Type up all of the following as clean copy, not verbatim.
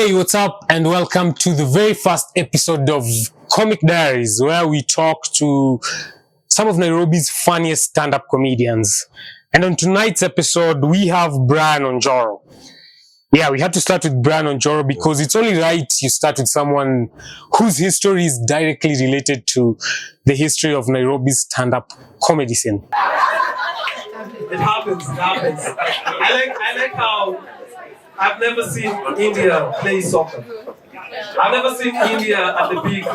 Hey, what's up? And welcome to the very first episode of Comic Diaries, where we talk to some of Nairobi's funniest stand-up comedians. And on tonight's episode, we have Brian Onjoro. Yeah, we had to start with Brian Onjoro because it's only right you start with someone whose history is directly related to the history of Nairobi's stand-up comedy scene. It happens. I like how I've never seen India play soccer. I've never seen India at the big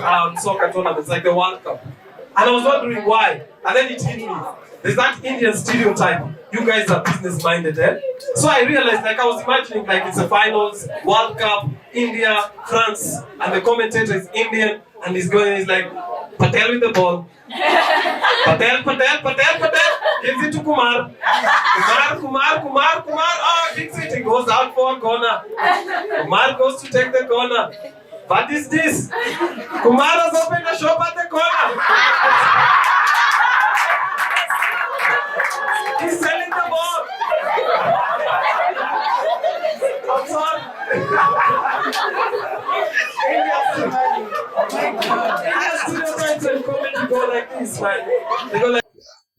soccer tournaments like the World Cup. And I was wondering why. And then it hit me. There's that Indian stereotype. You guys are business-minded, eh? So I realized, I was imagining it's the finals, World Cup, India, France, and the commentator is Indian, and he's like, Patel with the ball. Patel, gives it to Kumar. Kumar, oh, kicks it, he goes out for a corner. Kumar goes to take the corner. What is this? Kumar has opened a shop at the corner. He's selling the ball. I'm sorry.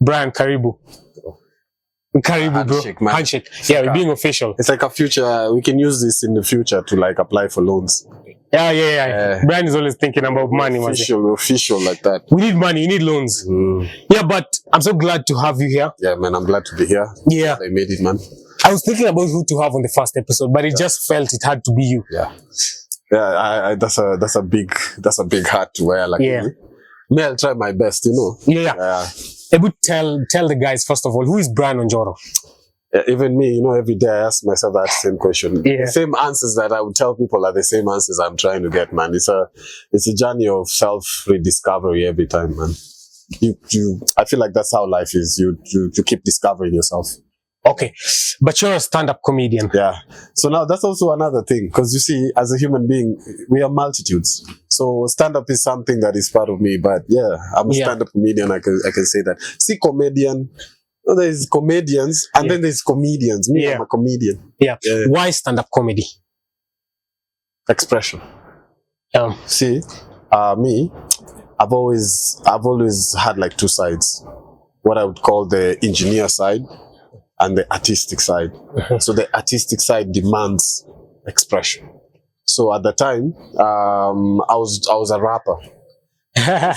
Brian, Karibu. Karibu, bro. Handshake, man. Handshake. Yeah, we're being official. It's like a future. We can use this in the future to apply for loans. Yeah. Brian is always thinking about money. Official like that. We need money. We need loans. Yeah, but I'm so glad to have you here. Yeah, man. I'm glad to be here. Yeah. I made it, man. I was thinking about who to have on the first episode, but it just felt it had to be you. Yeah. That's a big hat to wear. Me, I'll try my best. Yeah. Able to tell the guys first of all, who is Brian Onjoro? Even me, every day I ask myself that same question. Yeah. The same answers that I would tell people are the same answers I'm trying to get, man. It's a journey of self-rediscovery every time, man. I feel like that's how life is. You keep discovering yourself. Okay, but you're a stand-up comedian. Yeah. So now that's also another thing, because you see, as a human being, we are multitudes. So stand-up is something that is part of me. But yeah, I'm a stand-up comedian. I can say that. See, comedian. There's comedians, and then there's comedians. Me, I'm a comedian. Yeah. Why stand-up comedy? Expression. See, me, I've always had two sides. What I would call the engineer side and the artistic side. So the artistic side demands expression. So at the time, I was a rapper.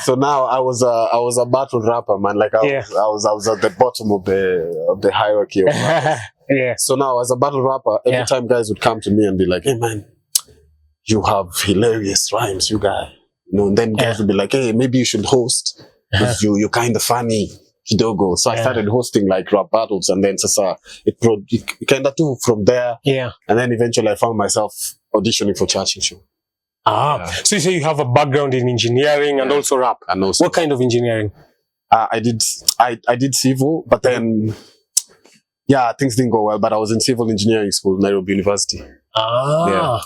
So now I was a battle rapper, man. I was at the bottom of the hierarchy of rappers. Yeah. So now as a battle rapper, every time guys would come to me and be like, "Hey man, you have hilarious rhymes, you guy." And then guys would be like, "Hey, maybe you should host. You're kind of funny." Kidogo. So I started hosting rap battles, and then it kind of took from there. Yeah. And then eventually I found myself auditioning for Churchill Show. So you say you have a background in engineering and also rap. And also, what kind of engineering? I did civil, but then things didn't go well. But I was in civil engineering school, Nairobi University. Yeah.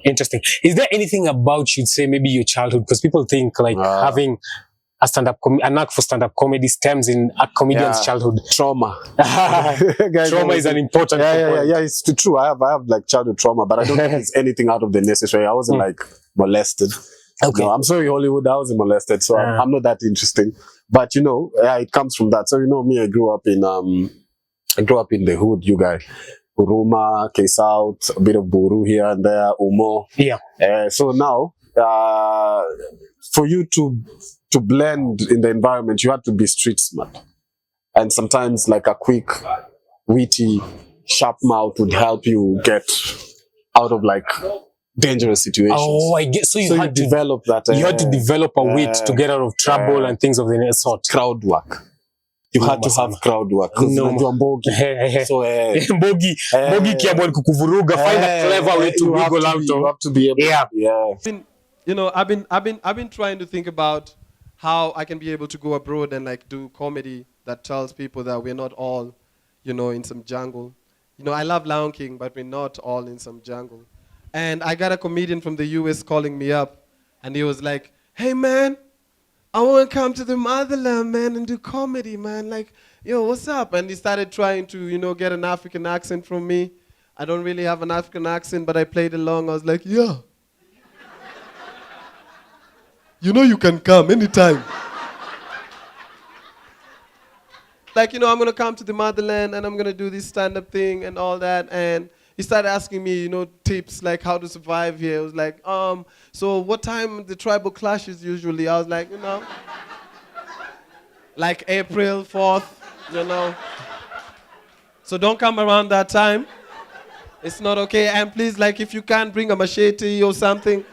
Interesting. Is there anything about you'd say maybe your childhood? Because people think having a knack for stand-up comedy stems in a comedian's childhood. Trauma. Trauma is an important component. Yeah, it's true. I have childhood trauma, but I don't think it's anything out of the necessary. I wasn't molested. Okay. No, I'm sorry, Hollywood, I wasn't molested, so I'm not that interesting. But it comes from that. So me, I grew up in the hood, you guys. Huruma, K-South, a bit of Buru here and there, Umo. Yeah. So now, for you to blend in the environment, you had to be street smart. And sometimes a quick, witty, sharp mouth would help you get out of dangerous situations. Oh, I guess. So you had to develop that. You had to develop a wit to get out of trouble and things of the sort. Crowd work. You had to have crowd work. No. Mbogi. So, Mbogi kiabon kukuvuruga. Find a clever way to wiggle out. You have to be able. Yeah. I've been trying to think about how I can be able to go abroad and do comedy that tells people that we're not all, in some jungle. I love Lion King, but we're not all in some jungle. And I got a comedian from the US calling me up, and he was like, "Hey man, I want to come to the motherland, man, and do comedy, man. What's up?" And he started trying to, get an African accent from me. I don't really have an African accent, but I played along. I was like, yeah. You know you can come anytime. Like, you know, I'm going to come to the motherland and I'm going to do this stand-up thing and all that. And he started asking me, you know, tips, like how to survive here. It was like, so what time the tribal clashes usually? I was like, you know, like April 4th, you know. So don't come around that time. It's not okay. And please, like, if you can't bring a machete or something,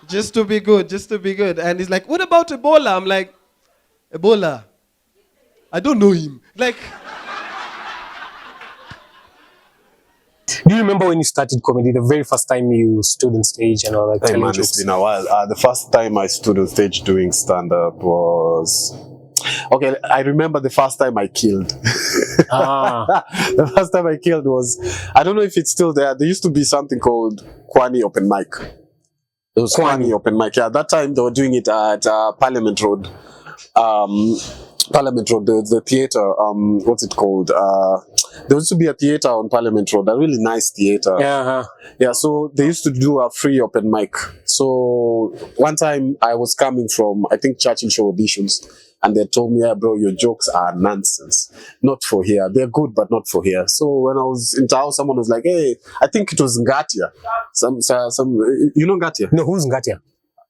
just to be good, just to be good. And he's like, what about Ebola? I'm like, Ebola? I don't know him. Like, Do you remember when you started comedy, the very first time you stood on stage and all that? Hey telling man, jokes? it's been a while. The first time I stood on stage doing stand-up was... Okay, I remember the first time I killed. The first time I killed was... I don't know if it's still there. There used to be something called Kwani Open Mic. It was Kwani Open Mic. Yeah, that time they were doing it at Parliament Road. Parliament Road, the theater, what's it called? There used to be a theater on Parliament Road, a really nice theater. Yeah, so they used to do a free open mic. So one time I was coming from, I think, Churchill Show auditions, and they told me, yeah, bro, your jokes are nonsense. Not for here. They're good, but not for here. So when I was in town, someone was like, hey, I think it was Ngatia. You know Ngatia? No, who's Ngatia?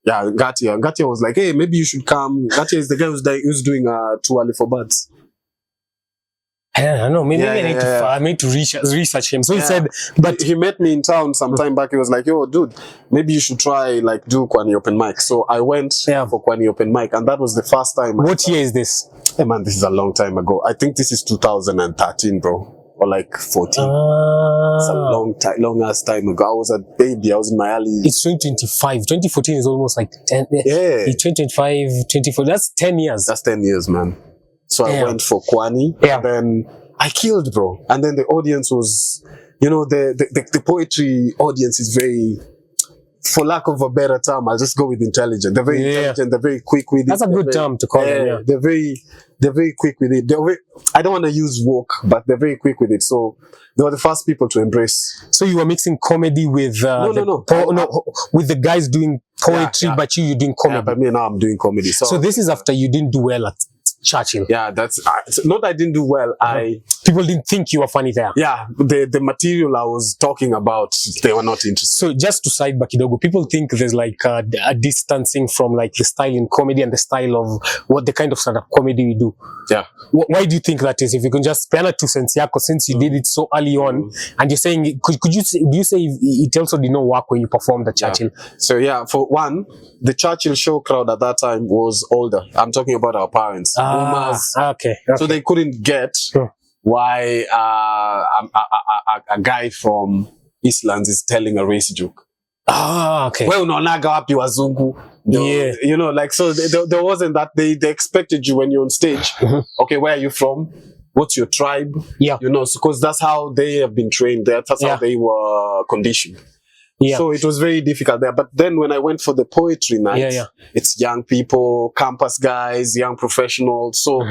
Yeah, Ngatia. Ngatia was like, hey, maybe you should come. Ngatia is the guy who's doing Too Early for Birds. I don't know. Maybe I need to research him. So he said, but he met me in town some time back. He was like, yo, dude, maybe you should try, like, do Kwani Open Mic. So I went for Kwani Open Mic, and that was the first time. What year is this? Hey, man, this is a long time ago. I think this is 2013, bro. Or like 14. It's a long ass time ago. I was a baby. I was in my early... It's 2025. 2014 is almost like 10. Yeah. 2025, 24. That's 10 years. That's 10 years, man. So I went for Kwani. Yeah. And then I killed, bro. And then the audience was... You know, the poetry audience is very... For lack of a better term, I'll just go with intelligent. They're very intelligent. They're very quick with it. That's a good term to call them. Yeah. They're very quick with it. I don't want to use woke, but they're very quick with it. So they were the first people to embrace. So you were mixing comedy with with the guys doing poetry, but you're doing comedy. Yeah, but me now I'm doing comedy. So this is after you didn't do well at Churchill. Yeah, that's not that I didn't do well. People didn't think you were funny there. Yeah, the material I was talking about, they were not interested. So just to side back Kidogo, people think there's like a distancing from like the style in comedy and the style of what the kind of stand-up comedy we do. Yeah. Why do you think that is? If you can just spare 2 cents, yeah, because since you did it so early on, and you're saying, could you say, do you say it also did not work when you performed at Churchill? So yeah, for one, the Churchill show crowd at that time was older. I'm talking about our parents, boomers. Okay. So they couldn't get why a guy from Eastlands is telling a race joke. Okay. Well, no, naga wapi wazungu. Yeah. You know, like, so there wasn't that. They expected you when you're on stage. Okay, where are you from? What's your tribe? Yeah. You know, because that's how they have been trained. That's how they were conditioned. Yeah. So it was very difficult there. But then when I went for the poetry night, it's young people, campus guys, young professionals. So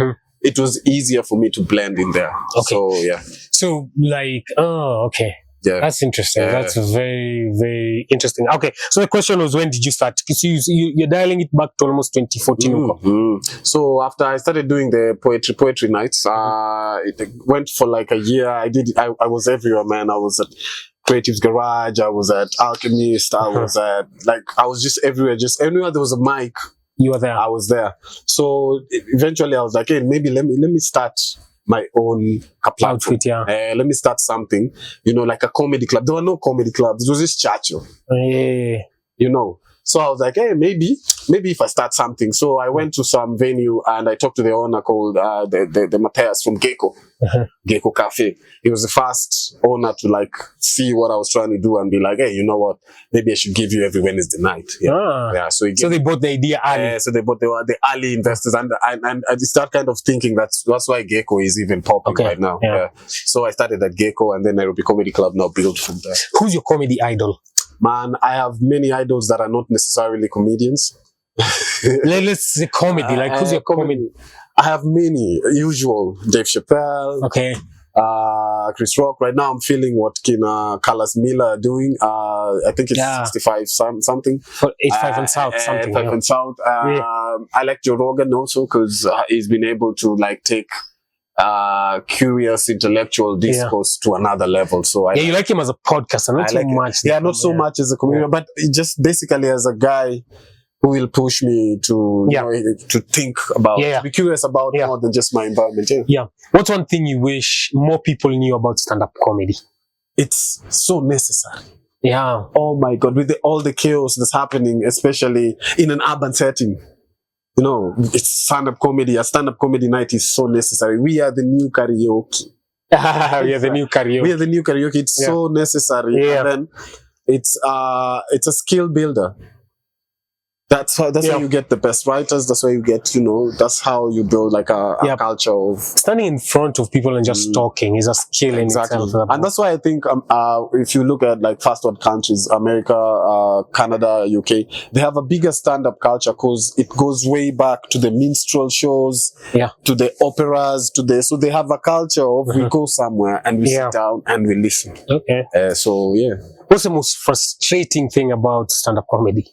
it was easier for me to blend in there. Okay. So, yeah. So, like, okay. Yeah. That's interesting. Yeah. That's very, very interesting. Okay. So the question was, when did you start? Because you're dialing it back to almost 2014. So after I started doing the poetry nights, it went for like a year. I was everywhere, man. I was at Creative's Garage. I was at Alchemist. I was I was just everywhere. Just anywhere there was a mic, you were there. I was there. So eventually I was like, hey, maybe let me start my own platform. Let me start something, you know, like a comedy club. There were no comedy clubs. It was just Churchill. You know. So I was like, hey, maybe if I start something. So I went to some venue and I talked to the owner called the Matthias from Gecko. Gecko Cafe. He was the first owner to like see what I was trying to do and be like, hey, you know what? Maybe I should give you every Wednesday night. Yeah. So they bought the idea early. So they bought the early investors and I start kind of thinking that's why Gecko is even popping right now. Yeah. So I started at Gecko and then Nairobi Comedy Club now built from there. Who's your comedy idol? Man, I have many idols that are not necessarily comedians. Let's say comedy. Like, who's your comedy? I have many. Usual Dave Chappelle. Okay. Chris Rock. Right now, I'm feeling what Carlos Miller are doing. I think it's 65 something. For 85 and South, something. 85 and South. I like Joe Rogan also because he's been able to like take curious intellectual discourse to another level. So you like him as a podcaster, not so much. Yeah, not so much as a comedian, but just basically as a guy who will push me to you know, to think about, to be curious about more than just my environment. What's one thing you wish more people knew about stand-up comedy? It's so necessary. Yeah. Oh my God, with all the chaos that's happening, especially in an urban setting. You know, it's stand-up comedy. A stand-up comedy night is so necessary. We are the new karaoke. We are the new karaoke. We are the new karaoke. It's so necessary. And then it's a skill builder. That's how you get the best writers. That's why you get, you know, that's how you build like a culture of standing in front of people and just talking is a skill in itself. And that's why I think if you look at like first world countries, America, Canada, UK, they have a bigger stand-up culture because it goes way back to the minstrel shows, to the operas, so they have a culture of we go somewhere and we sit down and we listen. What's the most frustrating thing about stand-up comedy?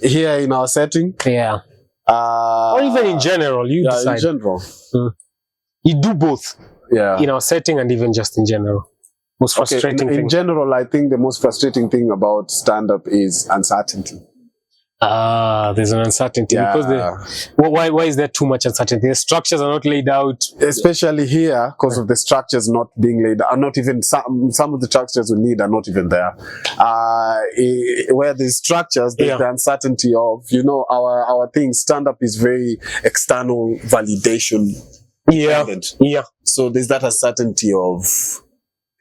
Here in our setting? Or even in general, you decide. In general. You do both. In our setting and even just in general. Most frustrating thing. In general, I think the most frustrating thing about stand-up is uncertainty. There's an uncertainty because why is there too much uncertainty? The structures are not laid out, especially here because of the structures not being laid out. Not even some of the structures we need are not even there. Where the structures, there's the uncertainty of, you know, our thing. Stand up is very external validation. So there's that uncertainty of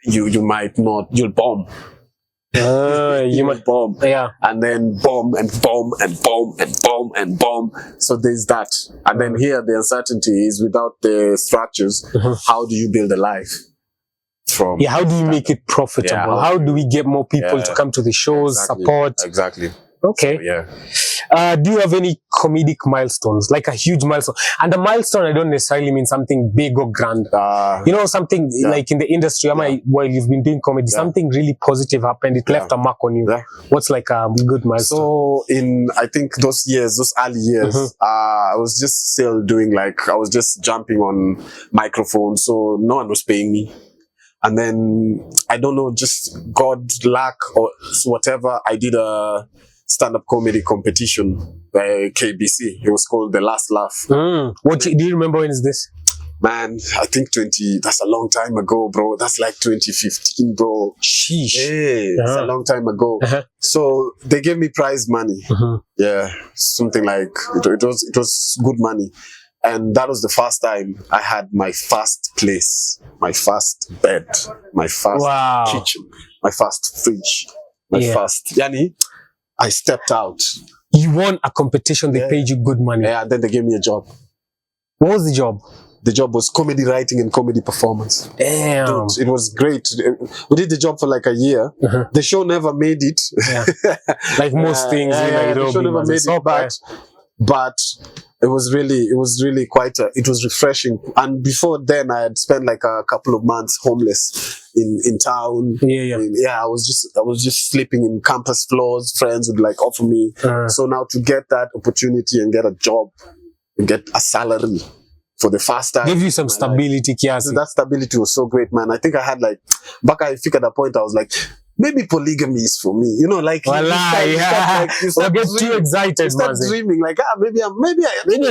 you might not, you'll bomb. You might bomb, and then bomb and bomb and bomb and bomb and bomb. So there's that, and then here the uncertainty is without the structures. How do you build a life? From how do you make it profitable? How do we get more people to come to the shows, support? Exactly. Okay. So, do you have any comedic milestones, like a huge milestone? And a milestone, I don't necessarily mean something big or grand. You know, something like in the industry, while you've been doing comedy, something really positive happened. It left a mark on you. What's like a good milestone? So in, I think those early years, I was just still doing I was just jumping on microphones. So no one was paying me. And then, I don't know, just God, luck or whatever, I did a stand-up comedy competition by KBC. It was called The Last Laugh. Do you remember when is this? Man, I think that's a long time ago, bro. That's like 2015, bro. Sheesh. Hey, it's a long time ago. So they gave me prize money. Something like, it was good money. And that was the first time I had my first place, my first bed, my first kitchen, my first fridge, my first, I stepped out. You won a competition, they paid you good money. And then they gave me a job. What was the job? The job was comedy writing and comedy performance. Damn. Dude, it was great. We did the job for like a year. The show never made it. Like most things in Nairobi. The show never made it, but it was really quite it was refreshing. And before then I had spent like a couple of months homeless in town. I was just sleeping in campus floors. Friends would like offer me. So now to get that opportunity and get a job and get a salary for the first time, give you some stability. So that stability was so great, man. I think I had I think at that point I was like, maybe polygamy is for me, you know, like. You start get too excited, you start dreaming, like, maybe I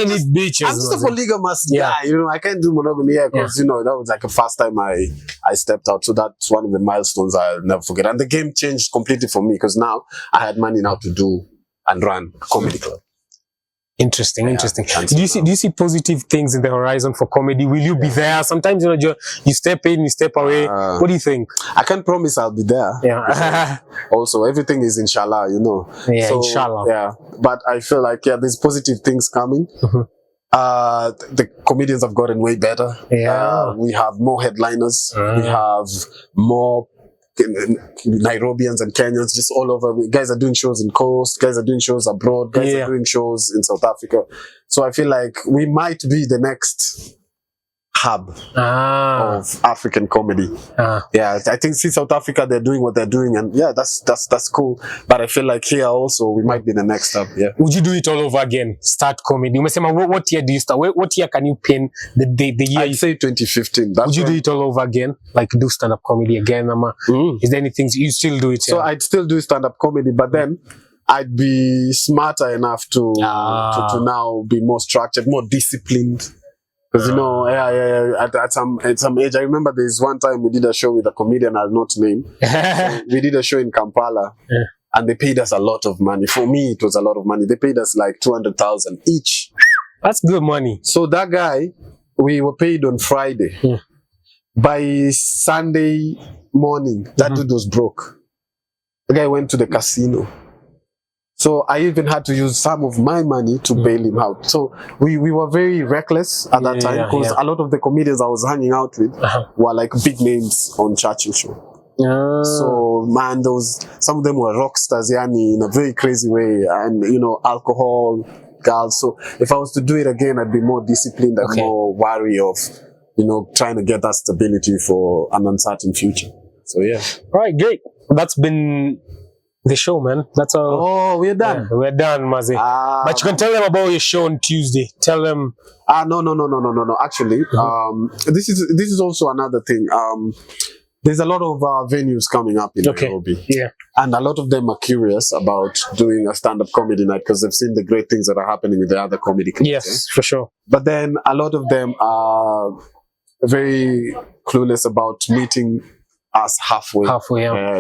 need bitches. I'm just a polygamous guy, you know. I can't do monogamy because you know that was like the first time I stepped out. So that's one of the milestones I'll never forget. And the game changed completely for me because now I had money now to do and run a comedy club. Interesting. Do you see positive things in the horizon for comedy? Will you be there? Sometimes, you know, you step in, you step away. What do you think? I can't promise I'll be there. Also, everything is inshallah, you know. Inshallah. But I feel like, there's positive things coming. The comedians have gotten way better. We have more headliners. We have more Nairobians and Kenyans just all over. Guys are doing shows in Coast, guys are doing shows abroad, guys are doing shows in South Africa. So I feel like we might be the next hub Ah. of African comedy. Yeah, I think see South Africa, they're doing what they're doing, and yeah, that's cool. But I feel like here also we might be the next hub. Yeah. Would you do it all over again? Start comedy. Umesema, what year do you start? What year can you pin the year? I'd say 2015. That's Would you do it all over again? Like do stand-up comedy again? Is there anything you still do it? So I'd still do stand-up comedy, but then I'd be smarter enough to now be more structured, more disciplined. Because at some age, I remember there's one time we did a show with a comedian I'll not name. So we did a show in Kampala, and they paid us a lot of money. For me, it was a lot of money. They paid us like 200,000 each. That's good money. So that guy, we were paid on Friday. By Sunday morning, that dude was broke. The guy went to the casino. So I even had to use some of my money to bail him out. So we were very reckless at that time, because a lot of the comedians I was hanging out with were like big names on Churchill Show. So man, some of them were rock stars, yani, in a very crazy way, and alcohol, girls. So if I was to do it again, I'd be more disciplined and more wary of trying to get that stability for an uncertain future. So yeah. All right, great. That's been the show, man. That's all. Oh, we're done. Yeah, we're done, Mazi. But you can tell them about your show on Tuesday. Tell them. No. Actually, this is also another thing. There's a lot of venues coming up in Nairobi. Yeah. And a lot of them are curious about doing a stand-up comedy night because they've seen the great things that are happening with the other comedy clubs. Yes, for sure. But then a lot of them are very clueless about meeting us halfway.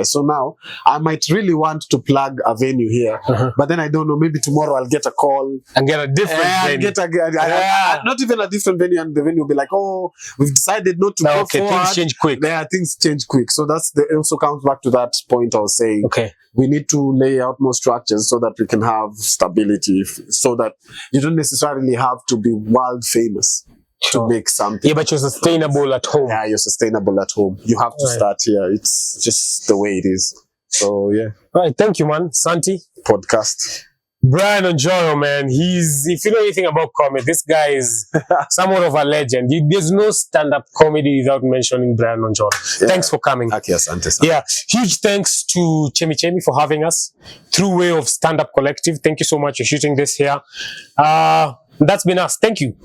So now I might really want to plug a venue here, but then I don't know, maybe tomorrow I'll get a call and get a different venue. Not even a different venue, and the venue will be like, oh, we've decided not to go forward. Things change quick. Yeah, things change quick. So it also comes back to that point I was saying. We need to lay out more structures so that we can have stability, so that you don't necessarily have to be world famous to make something. Yeah, but you're sustainable at home. Yeah, you're sustainable at home. You have to start here. It's just the way it is. So, yeah. All right, thank you, man. Santi. Podcast. Brian Onjoro, man. If you know anything about comedy, this guy is somewhat of a legend. There's no stand-up comedy without mentioning Brian Onjoro. Yeah. Thanks for coming. Yeah, huge thanks to Chemi for having us through way of Stand Up Collective. Thank you so much for shooting this here. That's been us. Thank you.